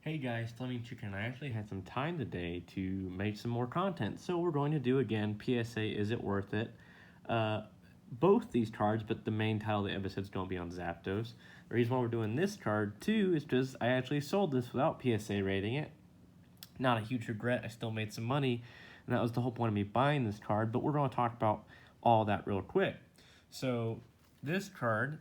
Hey guys, Fleming Chicken. I actually had some time today to make some more content, so we're going to do again PSA Is It Worth It? Uh, both these cards, but the main title of the episode is going to be on Zapdos. The reason why we're doing this card too is because I actually sold this without PSA rating it. Not a huge regret, I still made some money, and that was the whole point of me buying this card, but we're going to talk about all that real quick. So, this card,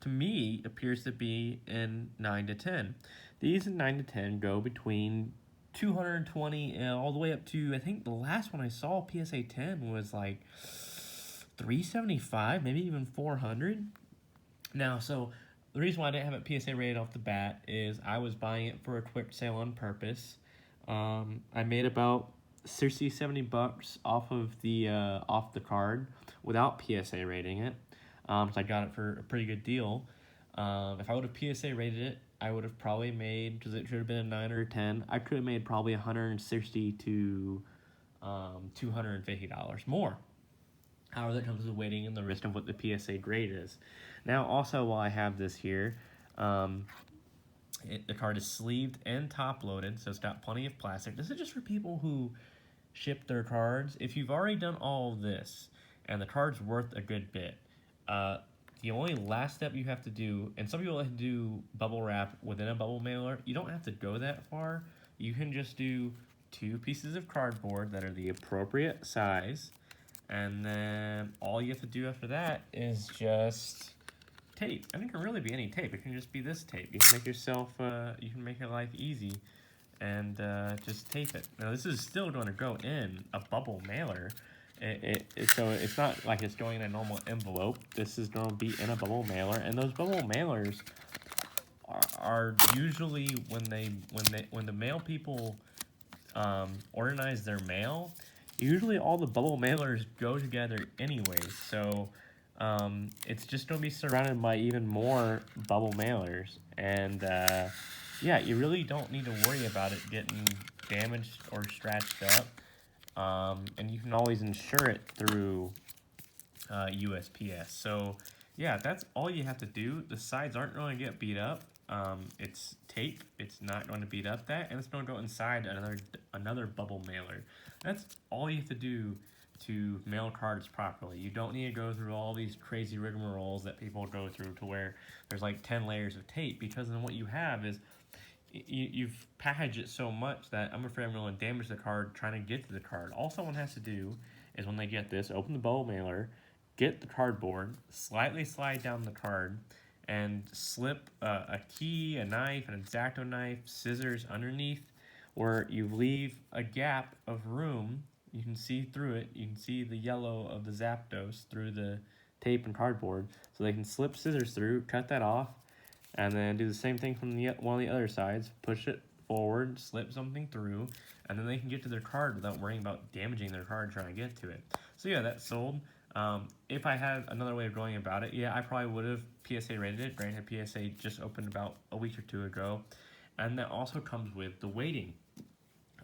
to me, appears to be in 9 to 10. These in 9 to 10 go between 220 and all the way up to, I think the last one I saw, PSA 10, was like 375, maybe even 400. Now, so the reason why I didn't have it PSA rated off the bat is I was buying it for a quick sale on purpose. I made about 60, 70 bucks off of the card without PSA rating it. So I got it for a pretty good deal. If I would have PSA rated it, I would have probably made, because it should have been a 9 or a 10, I could have made probably $160 to $250 more. However, that comes with waiting and the risk of what the PSA grade is. Now, also, while I have this here, the card is sleeved and top-loaded, so it's got plenty of plastic. This is just for people who ship their cards. If you've already done all of this, and the card's worth a good bit, the only last step you have to do, and some people like to do bubble wrap within a bubble mailer. You don't have to go that far. You can just do 2 pieces of cardboard that are the appropriate size, and then all you have to do after that is just tape. And it can really be any tape. It can just be this tape. You can make yourself, you can make your life easy and just tape it. Now, this is still going to go in a bubble mailer. So it's not like it's going in a normal envelope. This is going to be in a bubble mailer, and those bubble mailers are usually when the mail people organize their mail. Usually, all the bubble mailers go together anyways. So it's just going to be surrounded by even more bubble mailers, and yeah, you really don't need to worry about it getting damaged or scratched up. And you can always insure it through USPS. So, yeah, that's all you have to do. The sides aren't going to get beat up. It's tape. It's not going to beat up that, and it's going to go inside another bubble mailer. That's all you have to do to mail cards properly. You don't need to go through all these crazy rigmaroles that people go through to where there's like 10 layers of tape, because then what you have is you've packaged it so much that I'm afraid I'm going to damage the card trying to get to the card. All someone has to do is, when they get this, open the bubble mailer, get the cardboard, slightly slide down the card, and slip a key, a knife, an X-Acto knife, scissors underneath, where you leave a gap of room. You can see through it. You can see the yellow of the Zapdos through the tape and cardboard. So they can slip scissors through, cut that off, and then do the same thing from one of the other sides. Push it forward, slip something through, and then they can get to their card without worrying about damaging their card trying to get to it. So yeah, that's sold. If I had another way of going about it, yeah, I probably would have PSA rated it. Granted, PSA just opened about a week or 2 ago. And that also comes with the waiting.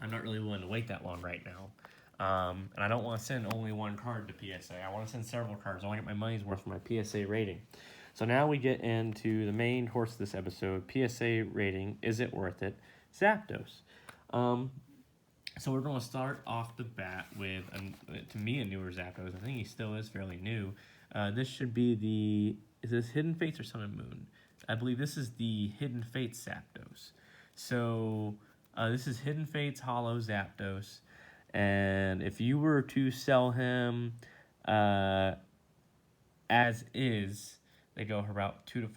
I'm not really willing to wait that long right now. And I don't want to send only one card to PSA. I want to send several cards. I want to get my money's worth for my PSA rating. So now we get into the main horse of this episode, PSA rating, is it worth it? Zapdos. So we're going to start off the bat with, to me, a newer Zapdos. I think he still is fairly new. This should be is this Hidden Fates or Sun and Moon? I believe this is the Hidden Fates Zapdos. So this is Hidden Fates Hollow Zapdos. And if you were to sell him as is, they go for about $2 to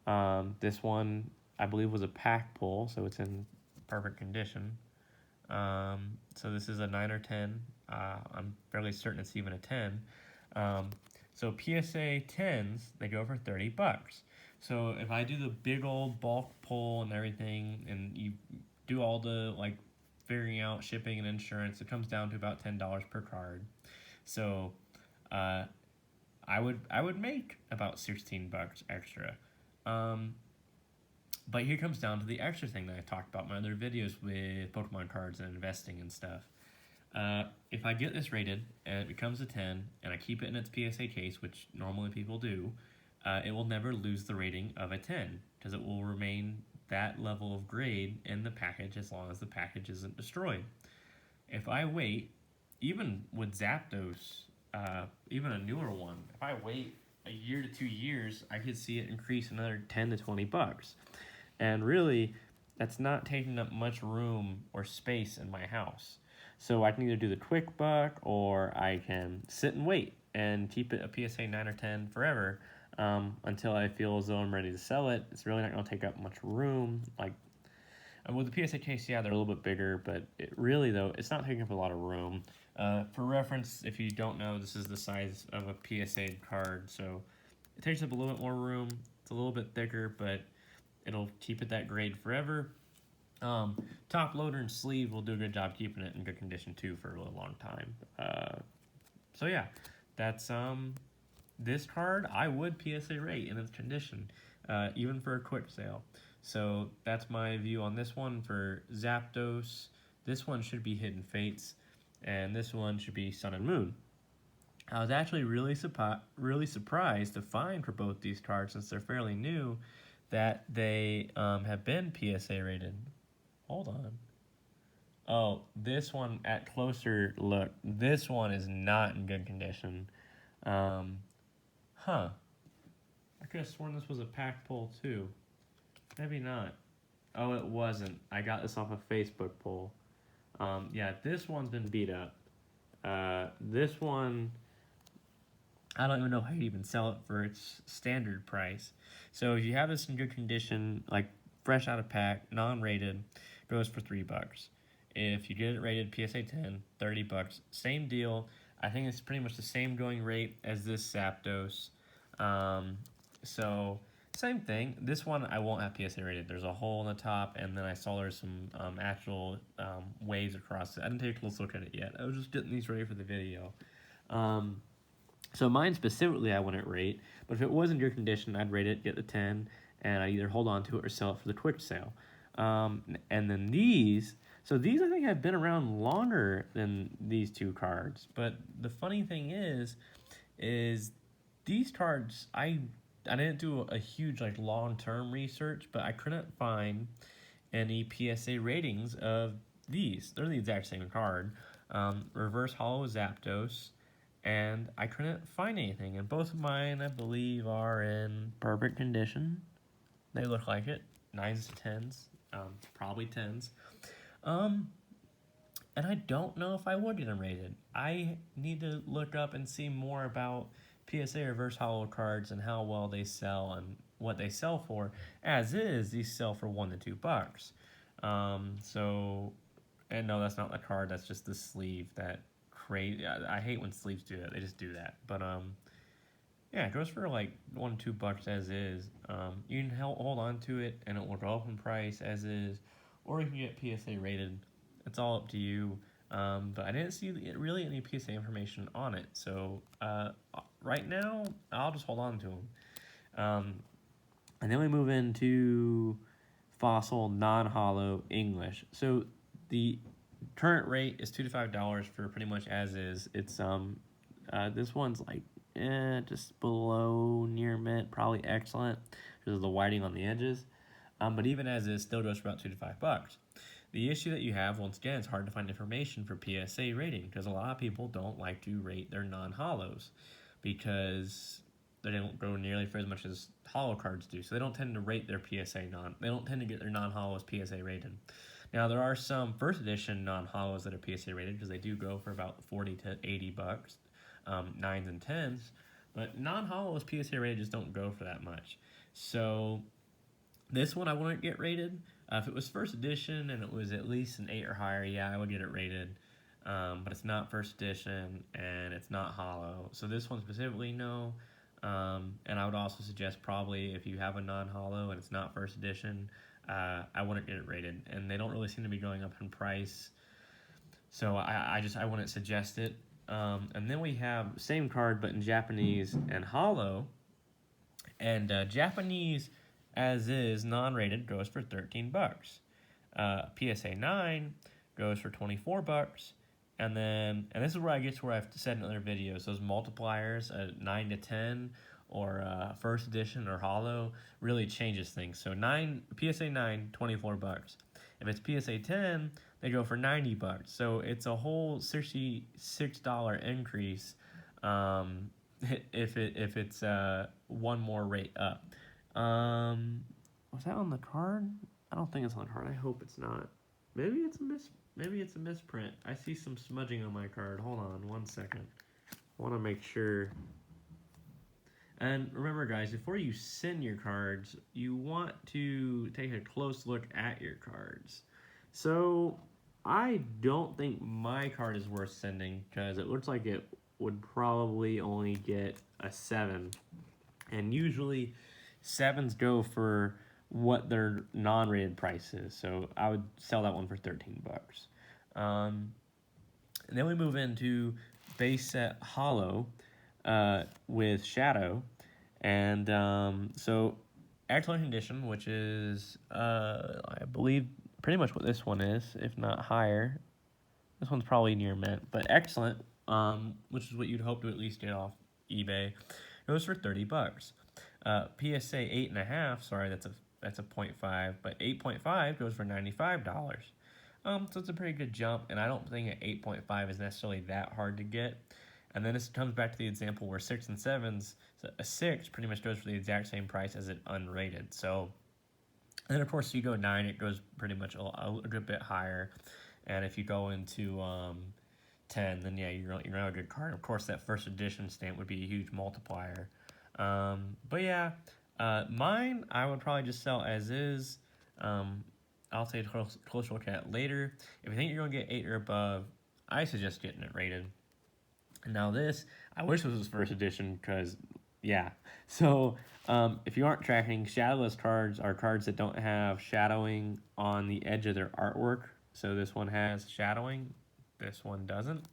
$4. This one, I believe, was a pack pull, so it's in perfect condition. So this is a 9 or 10. I'm fairly certain it's even a 10. So PSA 10s, they go for $30. So if I do the big old bulk pull and everything, and you do all the like figuring out shipping and insurance, it comes down to about $10 per card. So I would make about $16 extra. But here comes down to the extra thing that I talked about in my other videos with Pokemon cards and investing and stuff. If I get this rated and it becomes a 10 and I keep it in its PSA case, which normally people do, it will never lose the rating of a 10 because it will remain that level of grade in the package as long as the package isn't destroyed. If I wait, even with Zapdos, even a newer one, if I wait a year to 2 years, I could see it increase another 10 to 20 bucks. And really, that's not taking up much room or space in my house. So I can either do the quick buck or I can sit and wait and keep it a PSA 9 or 10 forever until I feel as though I'm ready to sell it. It's really not going to take up much room. Like with the PSA case, yeah, they're a little bit bigger, but it really, though, it's not taking up a lot of room. For reference, if you don't know, this is the size of a PSA card, so it takes up a little bit more room. It's a little bit thicker, but it'll keep it that grade forever. Top loader and sleeve will do a good job keeping it in good condition too for a really long time. So yeah, that's this card I would PSA rate in its condition, even for a quick sale. So that's my view on this one for Zapdos. This one should be Hidden Fates, and this one should be Sun and Moon. I was actually really surprised to find for both these cards, since they're fairly new, that they have been PSA rated. Hold on. Oh, this one, at closer look, this one is not in good condition. I could have sworn this was a pack pull too. Maybe not. Oh, it wasn't. I got this off a Facebook poll. Yeah, this one's been beat up. This one, I don't even know how you even sell it for its standard price. So if you have this in good condition, like fresh out of pack, non-rated, goes for $3. If you get it rated PSA 10, $30. Same deal. I think it's pretty much the same going rate as this Zapdos. So same thing. This one I won't have PSA rated. There's a hole in the top, and then I saw there's some actual waves across it. I didn't take a close look at it yet. I was just getting these ready for the video. So mine specifically I wouldn't rate, but if it was in good condition, I'd rate it, get the 10, and I'd either hold on to it or sell it for the quick sale. And then these, so these I think have been around longer than these two cards, but the funny thing is these cards, I didn't do a huge like long-term research, but I couldn't find any PSA ratings of these. They're the exact same card. Reverse Hollow Zapdos, and I couldn't find anything. And both of mine, I believe, are in perfect condition. They look like it. 9s to 10s, probably 10s. And I don't know if I would get them rated. I need to look up and see more about PSA Reverse Hollow cards and how well they sell and what they sell for. As is, these sell for $1 to $2. And no, that's not the card. That's just the sleeve. That crazy. I hate when sleeves do that. They just do that. But yeah, it goes for like $1 to $2 as is. You can hold on to it, and it will go up in price as is, or you can get PSA rated. It's all up to you. But I didn't see really any PSA information on it. So right now, I'll just hold on to them. And then we move into Fossil non-hollow English. So the current rate is $2 to $5 for pretty much as is. It's this one's like just below near mint, probably excellent because of the whiting on the edges. But even as is, still goes for about $2 to $5. The issue that you have, once again, it's hard to find information for PSA rating because a lot of people don't like to rate their non-hollows because they don't go nearly for as much as hollow cards do. So they don't tend to rate their they don't tend to get their non-hollows PSA rated. Now, there are some first edition non-hollows that are PSA rated because they do go for about $40 to $80, 9s and 10s. But non-hollows PSA rated just don't go for that much. So this one I wouldn't get rated. If it was first edition and it was at least an 8 or higher, yeah, I would get it rated. But it's not first edition and it's not hollow. So this one specifically, no. And I would also suggest probably if you have a non-hollow and it's not first edition, I wouldn't get it rated. And they don't really seem to be going up in price. So I wouldn't suggest it. And then we have same card but in Japanese and hollow. And Japanese as is non-rated goes for $13. PSA 9 goes for $24. And this is where I get to where I've said in other videos, those multipliers, 9 to 10 or first edition or holo really changes things. So PSA 9, $24. If it's PSA 10, they go for $90. So it's a whole $66 increase if it's one more rate up. Was that on the card? I don't think it's on the card. I hope it's not. Maybe it's a misprint. I see some smudging on my card. Hold on 1 second. I want to make sure. And remember, guys, before you send your cards, you want to take a close look at your cards. So I don't think my card is worth sending because it looks like it would probably only get a 7. And usually 7s go for what their non-rated price is. So I would sell that one for $13. And then we move into base set holo with shadow. And so excellent condition, which is, I believe, pretty much what this one is, if not higher. This one's probably near mint, but excellent, which is what you'd hope to at least get off eBay. It goes for $30. PSA 8.5, sorry, that's a 0.5, but 8.5 goes for $95. So it's a pretty good jump, and I don't think an 8.5 is necessarily that hard to get. And then this comes back to the example where 6 and 7s, so a 6 pretty much goes for the exact same price as an unrated. So, and then of course, if you go 9, it goes pretty much a good bit higher. And if you go into 10, then yeah, you're gonna have a good card. Of course, that first edition stamp would be a huge multiplier. But yeah, mine I would probably just sell as is. I'll take a closer look at it later. If you think you're gonna get 8 or above, I suggest getting it rated. Now this, I wish this was first edition because, yeah. So if you aren't tracking, shadowless cards are cards that don't have shadowing on the edge of their artwork. So this one has shadowing, this one doesn't.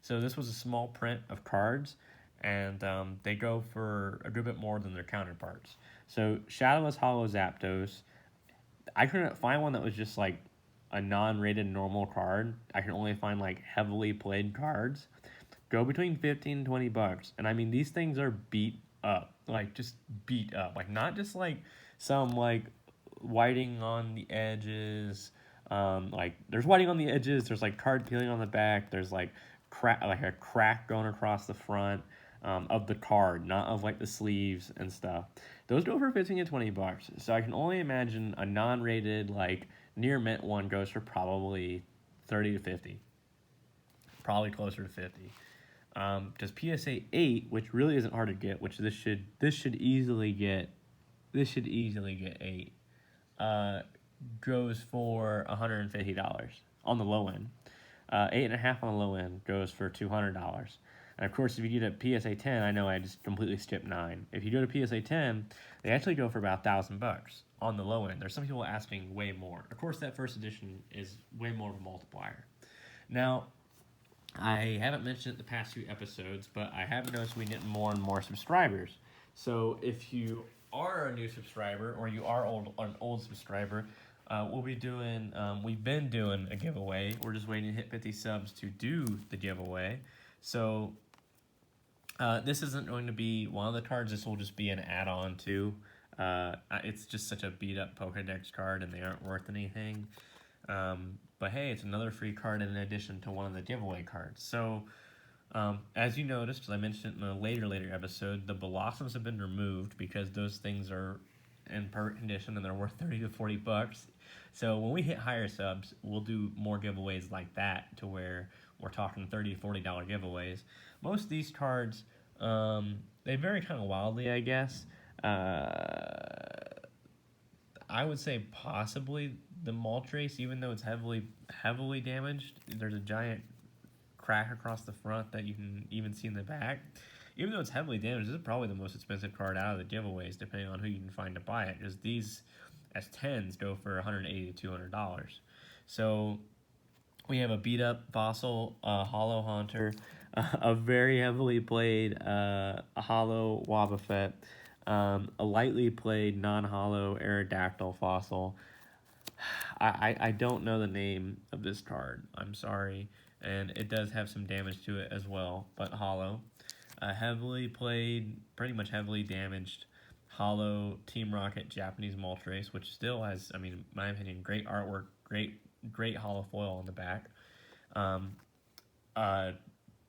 So this was a small print of cards, and they go for a good bit more than their counterparts. So shadowless holo Zapdos, I couldn't find one that was just like a non-rated normal card. I can only find like heavily played cards. Go between $15 and $20. And I mean, these things are beat up, like just beat up, like not just like some like whiting on the edges. Like there's whiting on the edges. There's like card peeling on the back. There's like a crack going across the front of the card, not of like the sleeves and stuff. Those go for $15 to $20. So I can only imagine a non-rated like near mint one goes for probably 30 to 50. Probably closer to 50. Does PSA 8, which really isn't hard to get, which this should easily get 8, goes for $150 on the low end. 8.5 on the low end goes for $200. And of course, if you get a PSA 10, I know I just completely skipped 9. If you go to PSA 10, they actually go for about $1,000 on the low end. There's some people asking way more. Of course, that first edition is way more of a multiplier. Now, I haven't mentioned it the past few episodes, but I have noticed we get more and more subscribers. So if you are a new subscriber or you are an old subscriber, we've been doing a giveaway. We're just waiting to hit 50 subs to do the giveaway. So this isn't going to be one of the cards. This will just be an add-on to. It's just such a beat-up Pokedex card, and they aren't worth anything. But hey, it's another free card in addition to one of the giveaway cards. So, as you noticed, as I mentioned in a later episode, the Blossoms have been removed because those things are in perfect condition and they're worth 30 to 40 bucks. So when we hit higher subs, we'll do more giveaways like that to where we're talking $30 to $40 giveaways. Most of these cards, they vary kind of wildly, I guess. I would say possibly the Moltres, even though it's heavily damaged. There's a giant crack across the front that you can even see in the back. Even though it's heavily damaged, this is probably the most expensive card out of the giveaways, depending on who you can find to buy it, because these as 10s go for $180 to $200. So we have a beat-up Fossil Holo Haunter, a very heavily played Holo Wobbuffet, a lightly played non-holo Aerodactyl Fossil. I don't know the name of this card. I'm sorry. And it does have some damage to it as well, but holo. a heavily played, pretty much heavily damaged hollow Team Rocket Japanese Moltres, which still has, I mean, in my opinion, great artwork, great hollow foil on the back. Um,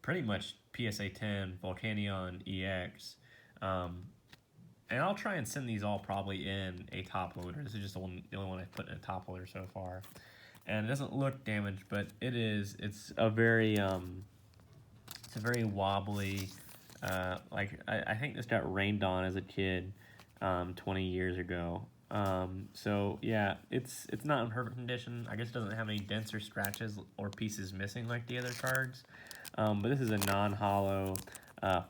Pretty much PSA 10 Volcanion EX. And I'll try and send these all probably in a top loader. This is just the only one I put in a top loader so far. And it doesn't look damaged, but it's a very wobbly, I think this got rained on as a kid 20 years ago. So yeah, it's not in perfect condition. I guess it doesn't have any dents or scratches or pieces missing like the other cards. But this is a non-hollow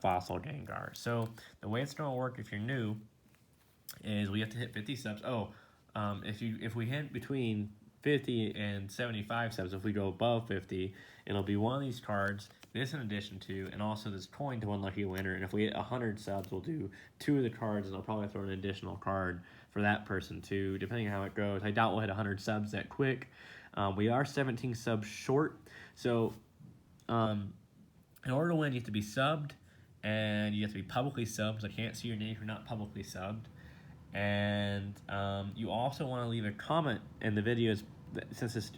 fossil Gengar. So the way it's gonna work if you're new is we have to hit 50 subs. If we hit between 50 and 75 subs, if we go above 50, it'll be one of these cards, this in addition to, and also this coin to unlucky winner. And if we hit 100 subs, we'll do 2 of the cards, and I'll probably throw an additional card for that person too, depending on how it goes. I doubt we'll hit 100 subs that quick. We are 17 subs short, so in order to win, you have to be subbed, and you have to be publicly subbed. So I can't see your name if you're not publicly subbed. And you also want to leave a comment in the videos since this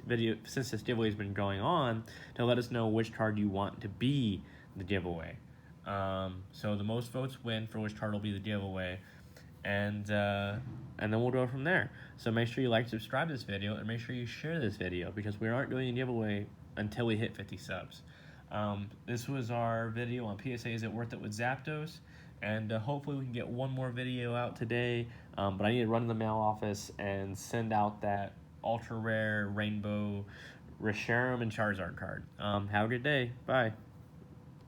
giveaway has been going on to let us know which card you want to be the giveaway. So the most votes win for which card will be the giveaway, and then we'll go from there. So make sure you like, subscribe to this video, and make sure you share this video because we aren't doing a giveaway until we hit 50 subs. This was our video on PSA Is It Worth It with Zapdos, and hopefully we can get one more video out today, but I need to run to the mail office and send out that ultra rare rainbow Reshiram and Charizard card. Have a good day. Bye.